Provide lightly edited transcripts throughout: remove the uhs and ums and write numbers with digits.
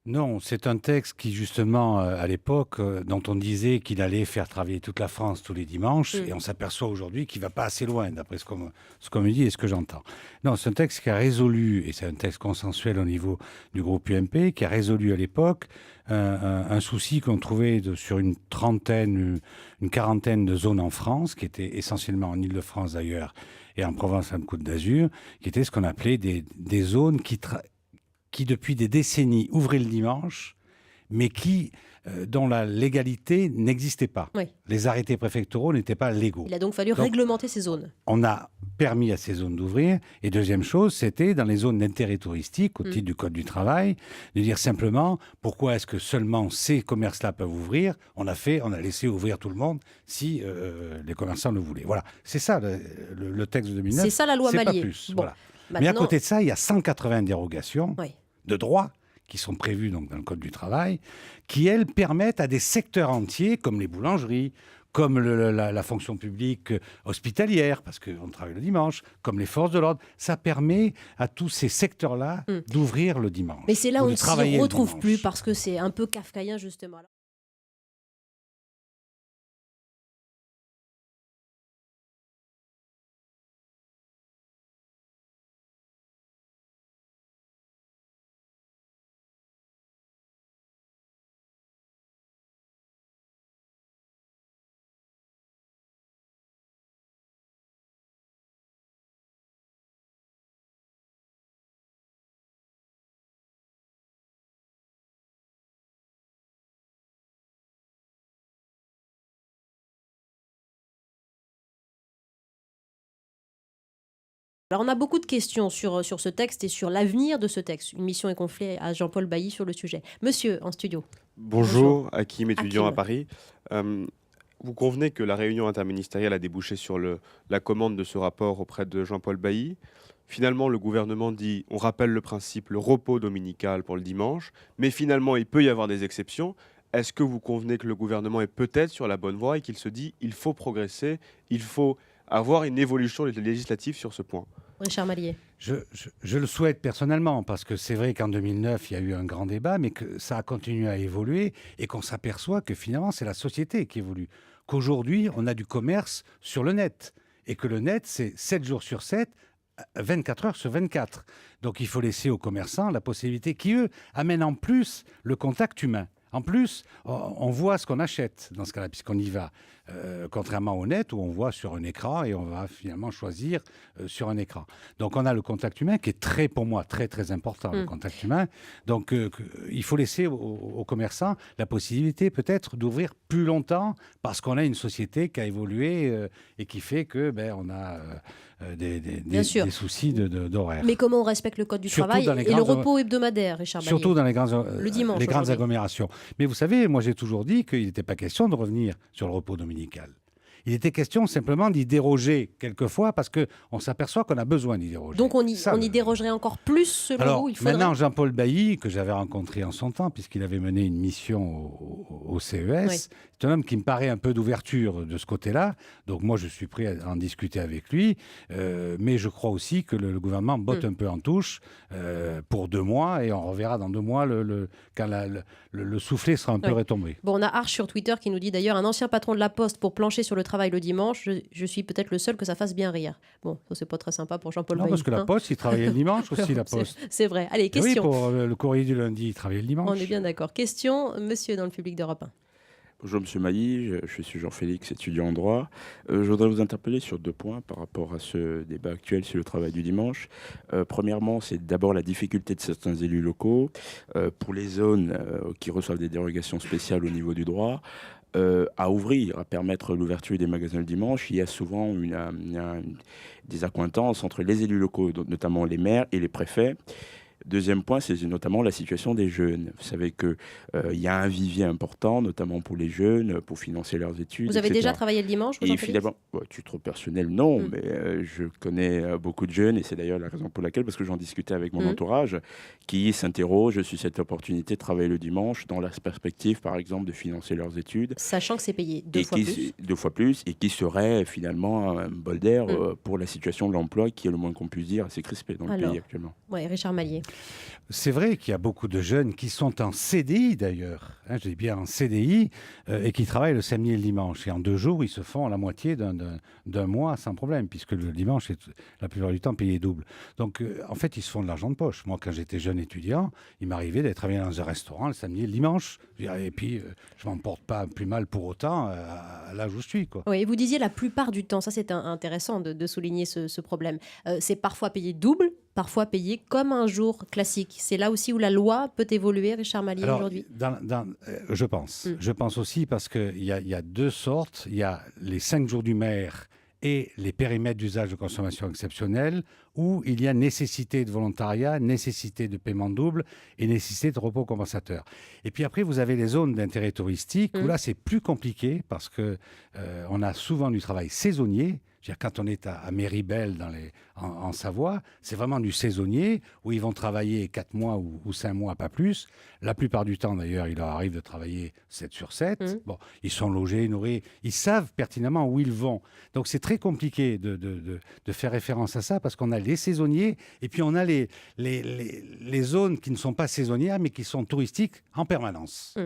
Non, c'est un texte qui, justement, à l'époque, dont on disait qu'il allait faire travailler toute la France tous les dimanches, Mm. et on s'aperçoit aujourd'hui qu'il ne va pas assez loin, d'après ce qu'on me dit et ce que j'entends. Non, c'est un texte qui a résolu, et c'est un texte consensuel au niveau du groupe UMP, qui a résolu à l'époque un souci qu'on trouvait sur une trentaine, une quarantaine de zones en France, qui étaient essentiellement en Île-de-France d'ailleurs, et en Provence-Alpes-Côte d'Azur, qui étaient ce qu'on appelait des zones qui, depuis des décennies, ouvraient le dimanche, mais dont la légalité n'existait pas. Oui. Les arrêtés préfectoraux n'étaient pas légaux. Il a donc fallu réglementer ces zones. On a permis à ces zones d'ouvrir. Et deuxième chose, c'était dans les zones d'intérêt touristique, au titre du Code du travail, de dire simplement pourquoi est-ce que seulement ces commerces-là peuvent ouvrir. On a laissé ouvrir tout le monde si les commerçants le voulaient. Voilà, c'est ça le texte de 2009. C'est ça la loi C'est Mallier. pas plus. Bon, Voilà. maintenant... Mais à côté de ça, il y a 180 dérogations. Oui. De droit qui sont prévues donc, dans le Code du travail, qui, elles, permettent à des secteurs entiers, comme les boulangeries, comme la fonction publique hospitalière, parce qu'on travaille le dimanche, comme les forces de l'ordre, ça permet à tous ces secteurs-là d'ouvrir le dimanche. Mais c'est là où on ne s'y retrouve dimanche. plus, parce que c'est un peu kafkaïen, justement. Alors, on a beaucoup de questions sur ce texte et sur l'avenir de ce texte. Une mission est confiée à Jean-Paul Bailly sur le sujet. Monsieur, en studio. Bonjour, Hakim, étudiant Hakim. à Paris. Vous convenez que la réunion interministérielle a débouché sur la commande de ce rapport auprès de Jean-Paul Bailly. Finalement, le gouvernement dit, on rappelle le principe, le repos dominical pour le dimanche, mais finalement, il peut y avoir des exceptions. Est-ce que vous convenez que le gouvernement est peut-être sur la bonne voie et qu'il se dit, il faut progresser, il faut avoir une évolution législative sur ce point? Richard Mallier. Je le souhaite personnellement, parce que c'est vrai qu'en 2009, il y a eu un grand débat, mais que ça a continué à évoluer et qu'on s'aperçoit que finalement, c'est la société qui évolue. Qu'aujourd'hui, on a du commerce sur le net et que le net, c'est 7 jours sur 7, 24 heures sur 24. Donc, il faut laisser aux commerçants la possibilité qui, eux, amènent en plus le contact humain. En plus, on voit ce qu'on achète dans ce cas-là, puisqu'on y va. Contrairement au net, où on voit sur un écran et on va finalement choisir sur un écran. Donc, on a le contact humain qui est pour moi, très, très important, le contact humain. Donc, il faut laisser aux commerçants la possibilité peut-être d'ouvrir plus longtemps parce qu'on a une société qui a évolué et qui fait que on a des soucis d'horaire. Mais comment on respecte le code du travail et le repos hebdomadaire, Richard Mallier? Surtout dans les grandes agglomérations. Mais vous savez, moi j'ai toujours dit qu'il n'était pas question de revenir sur le repos dominical. Il était question simplement d'y déroger quelquefois parce qu'on s'aperçoit qu'on a besoin d'y déroger. Donc on y dérogerait encore plus selon vous? Maintenant, Jean-Paul Bailly, que j'avais rencontré en son temps, puisqu'il avait mené une mission au CES, c'est un homme qui me paraît un peu d'ouverture de ce côté-là. Donc moi, je suis prêt à en discuter avec lui. Mais je crois aussi que le gouvernement botte un peu en touche pour 2 mois et on reverra dans 2 mois quand le soufflet sera un peu retombé. Bon, on a Arch sur Twitter qui nous dit d'ailleurs, un ancien patron de la Poste pour plancher sur le travail le dimanche, je suis peut-être le seul que ça fasse bien rire. Bon, ça c'est pas très sympa pour Jean-Paul Bailly. Non, parce que la Poste, il travaillait le dimanche aussi, la Poste. C'est vrai. Allez, question. Oui, pour le courrier du lundi, il travaillait le dimanche. On est bien d'accord. Question, monsieur dans le public d'Europe 1. Bonjour Monsieur Mailly, je suis Jean-Félix, étudiant en droit. Je voudrais vous interpeller sur 2 points par rapport à ce débat actuel sur le travail du dimanche. Premièrement, c'est d'abord la difficulté de certains élus locaux pour les zones qui reçoivent des dérogations spéciales au niveau du droit. À ouvrir, à permettre l'ouverture des magasins le dimanche. Il y a souvent des accointances entre les élus locaux, notamment les maires et les préfets. Deuxième point, c'est notamment la situation des jeunes. Vous savez qu'il y a un vivier important, notamment pour les jeunes, pour financer leurs études. Vous avez déjà travaillé le dimanche, vous, et finalement, à titre personnel, non, mais je connais beaucoup de jeunes, et c'est d'ailleurs la raison pour laquelle, parce que j'en discutais avec mon entourage, qui s'interrogent sur cette opportunité de travailler le dimanche dans la perspective, par exemple, de financer leurs études. Sachant que c'est payé 2 fois plus. 2 fois plus, et qui serait finalement un bol d'air pour la situation de l'emploi, qui est le moins qu'on puisse dire assez crispée dans le pays actuellement. Oui, Richard Mallier. C'est vrai qu'il y a beaucoup de jeunes qui sont en CDI d'ailleurs, hein, je dis bien en CDI, et qui travaillent le samedi et le dimanche. Et en 2 jours, ils se font la moitié d'un mois sans problème, puisque le dimanche est la plupart du temps payé double. Donc en fait, ils se font de l'argent de poche. Moi, quand j'étais jeune étudiant, il m'arrivait d'être travailler dans un restaurant le samedi et le dimanche. Et puis, je m'en porte pas plus mal pour autant à l'âge où je suis, quoi. Oui, et vous disiez la plupart du temps, ça c'est intéressant de souligner ce problème. C'est parfois payé double, parfois payé comme un jour classique. C'est là aussi où la loi peut évoluer, Richard Malier, Alors, aujourd'hui. je pense. Je pense aussi parce qu'il y a 2 sortes. Il y a les 5 jours du maire et les périmètres d'usage de consommation exceptionnelle où il y a nécessité de volontariat, nécessité de paiement double et nécessité de repos compensateur. Et puis après, vous avez les zones d'intérêt touristique où là, c'est plus compliqué parce que on a souvent du travail saisonnier. C'est-à-dire, quand on est à Méribel en Savoie, c'est vraiment du saisonnier où ils vont travailler 4 mois ou 5 mois, pas plus. La plupart du temps, d'ailleurs, il leur arrive de travailler 7 sur 7. Bon, ils sont logés, nourris, ils savent pertinemment où ils vont. Donc, c'est très compliqué de faire référence à ça parce qu'on a les saisonniers et puis on a les zones qui ne sont pas saisonnières mais qui sont touristiques en permanence.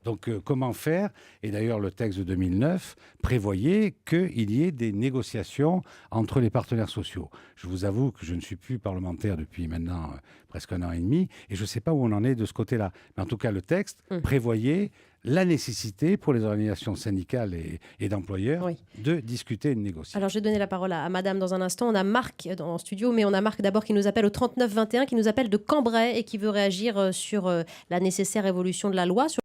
Donc, comment faire? Et d'ailleurs, le texte de 2009 prévoyait qu'il y ait des négociations entre les partenaires sociaux. Je vous avoue que je ne suis plus parlementaire depuis maintenant presque 1 an et demi, et je ne sais pas où on en est de ce côté-là. Mais en tout cas, le texte prévoyait la nécessité pour les organisations syndicales et d'employeurs de discuter et de négocier. Alors, je vais donner la parole à madame dans un instant. On a Marc en studio, mais on a Marc d'abord qui nous appelle au 39 21, qui nous appelle de Cambrai et qui veut réagir sur la nécessaire évolution de la loi.